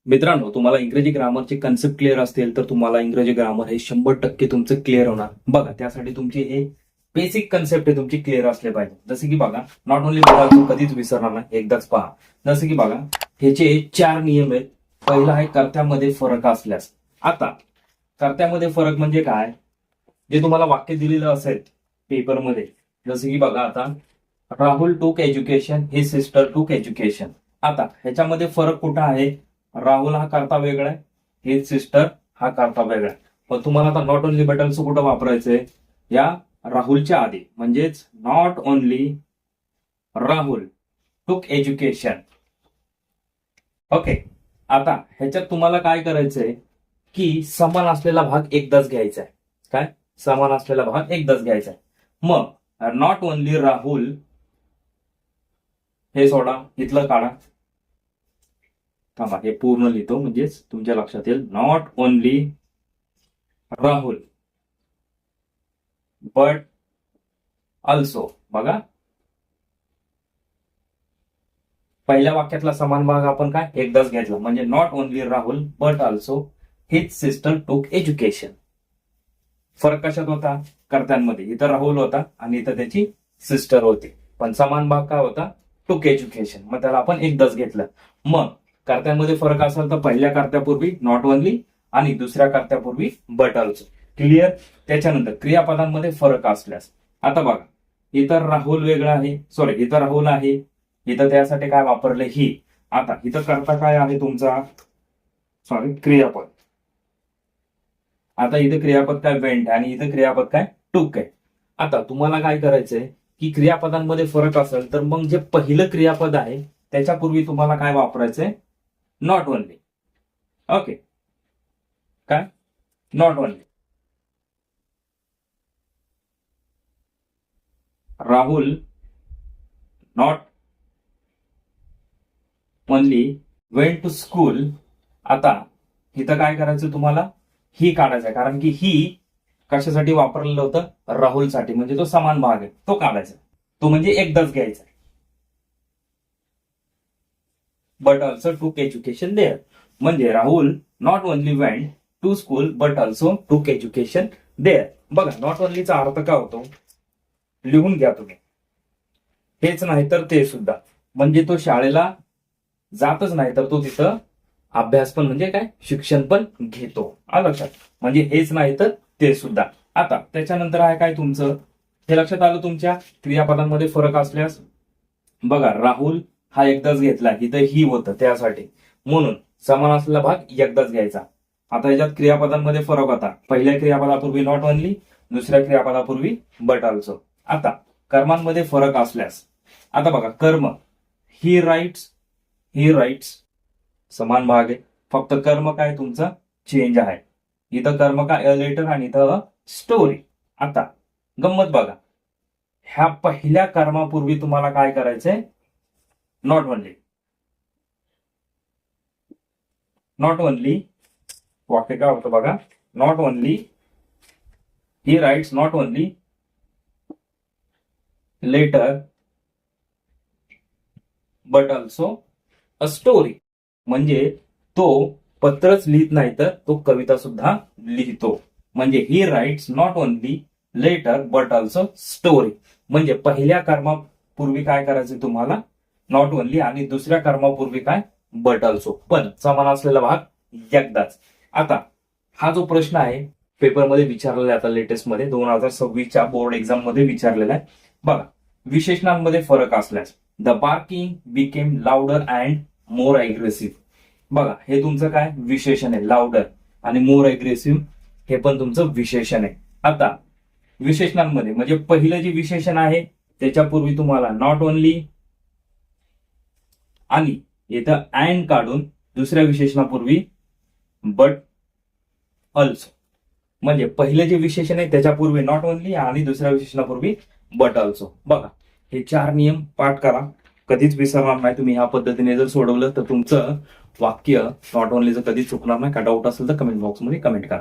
मित्रांनो, तुम्हाला इंग्रजी ग्रामरचे कन्सेप्ट क्लिअर असतील तर तुम्हाला इंग्रजी ग्रामर हे 100% तुमचं क्लिअर होणार. बघा, त्यासाठी तुमची हे बेसिक कन्सेप्ट आहे तुमची क्लिअर असले पाहिजे. जसं की बघा, नॉट ओनली बघा, कधीच विसरणार नाही, एकदाच पहा. जसं की बघा, ह्याचे 4 नियम आहेत. पहिला आहे कर्त्यामध्ये फरक असल्यास. आता कर्त्यामध्ये फरक म्हणजे काय, जे तुम्हाला वाक्य दिलेलं असेल पेपरमध्ये. जसं की बघा, आता राहुल टूक एज्युकेशन, हिज सिस्टर टूक एज्युकेशन. आता ह्याच्यामध्ये फरक कुठं आहे? राहुल हा कर्ता वेगळा आहे, हिज सिस्टर हा कर्ता वेगळा आहे. पण तुम्हाला आता नॉट ओनली बटनचं कुठं वापरायचंय? या राहुलच्या आधी, म्हणजेच नॉट ओनली राहुल टूक एज्युकेशन. ओके. आता ह्याच्यात तुम्हाला काय करायचंय की समान असलेला भाग एकदाच घ्यायचा आहे. काय? समान असलेला भाग एकदाच घ्यायचा आहे. मग नॉट ओनली राहुल हे सोडा, इथलं काढा. थांबा, हे पूर्ण लिहितो म्हणजेच तुमच्या लक्षात येईल. Not only Rahul but also. बघा, पहिल्या वाक्यातला समान भाग आपण काय एकदाच घ्यायचा, म्हणजे not only Rahul but also his sister टूक एज्युकेशन. फरक कशात होता? कर्त्यांमध्ये. इथं राहुल होता आणि इथं त्याची सिस्टर होती, पण समान भाग काय होता? टूक एज्युकेशन. मग त्याला आपण एकदाच घेतलं. मग कर्त्यांमध्ये फरक असेल तर पहिल्या कर्त्यापूर्वी नॉट ओनली आणि दुसऱ्या कर्त्यापूर्वी बट ऑल्सो. क्लिअर? त्याच्यानंतर क्रियापदांमध्ये फरक असल्यास. आता बघा, इथं राहुल वेगळा आहे, सॉरी इथं राहुल आहे, इथं त्यासाठी काय वापरले? ही. आता इथं कर्ता काय आहे तुमचा? सॉरी, क्रियापद. आता इथं क्रियापद काय? वेंट. आणि इथं क्रियापद काय? टूक आहे. आता तुम्हाला काय करायचंय की क्रियापदांमध्ये फरक असेल तर मग जे पहिलं क्रियापद आहे त्याच्यापूर्वी तुम्हाला काय वापरायचंय? Not only. ओके. काय? Not only. Rahul not only went to school. आता इथं काय करायचं तुम्हाला? ही काढायचं, कारण की ही कशासाठी वापरलेलं होतं? राहुलसाठी, म्हणजे तो समान भाग आहे, तो काढायचा. तो म्हणजे एकदाच घ्यायचा. But also took education there. म्हणजे Rahul not only went to school but also took education there. बघा, नॉट ओनलीचा अर्थ काय होतो? लिहून घ्या तुम्ही. हेच नाही तर ते सुद्धा, म्हणजे तो शाळेला जातच नाही तर तो तिथं अभ्यास पण, म्हणजे काय, शिक्षण पण घेतो. आलं लक्षात? म्हणजे हेच नाही तर ते सुद्धा. आता त्याच्यानंतर आहे काय तुमचं? हे लक्षात आलं तुमच्या? क्रियापदांमध्ये फरक असल्यास. बघा, राहुल हा एकदाच घेतला, इथं ही होतं त्यासाठी, म्हणून समान असलेला भाग एकदाच घ्यायचा. आता याच्यात क्रियापदांमध्ये फरक होता. पहिल्या क्रियापदापूर्वी नॉट ओनली, दुसऱ्या क्रियापदापूर्वी बट ऑल्सो. आता कर्मांमध्ये फरक असल्यास. आता बघा, कर्म ही राईट्स, ही राईट्स समान भाग आहे, फक्त कर्म काय तुमचं चेंज आहे. इथं कर्म काय? अ लेटर आणि इथं स्टोरी. आता गंमत बघा, ह्या पहिल्या कर्मापूर्वी तुम्हाला काय करायचंय? Not only. नॉट ओनली वाक्य काय होतं बघा? Not only he writes not only letter but also a story. म्हणजे तो पत्रच लिहित नाही तर तो कविता सुद्धा लिहितो. म्हणजे he writes not only letter but also story. म्हणजे पहिल्या कर्मापूर्वी काय करायचं तुम्हाला? नॉट ओनली, आणि दुसऱ्या कर्मापूर्वी काय? बट ऑल्सो, पण समान असलेला भाग एकदाच. आता हा जो प्रश्न आहे पेपरमध्ये विचारलेला आहे, आता लेटेस्ट मध्ये 2026च्या बोर्ड एक्झाम मध्ये विचारलेला आहे. बघा, विशेषणांमध्ये फरक असल्यास. The barking became louder and more aggressive. बघा, हे तुमचं काय विशेषण आहे? लाऊडर आणि मोर अग्रेसिव्ह हे पण तुमचं विशेषण आहे. आता विशेषणांमध्ये म्हणजे पहिलं जे विशेषण आहे त्याच्यापूर्वी तुम्हाला नॉट ओनली आणि इथं अँड काढून दुसऱ्या विशेषणापूर्वी बट ऑल्सो. म्हणजे पहिलं जे विशेषण आहे त्याच्यापूर्वी नॉट ओनली आणि दुसऱ्या विशेषणापूर्वी बट ऑल्सो. बघा, हे 4 नियम पाठ करा, कधीच विसरणार नाही तुम्ही. ह्या पद्धतीने जर सोडवलं तर तुमचं वाक्य नॉट ओनलीचं कधीच चुकणार नाही. का डाऊट असेल तर कमेंट बॉक्समध्ये कमेंट करा.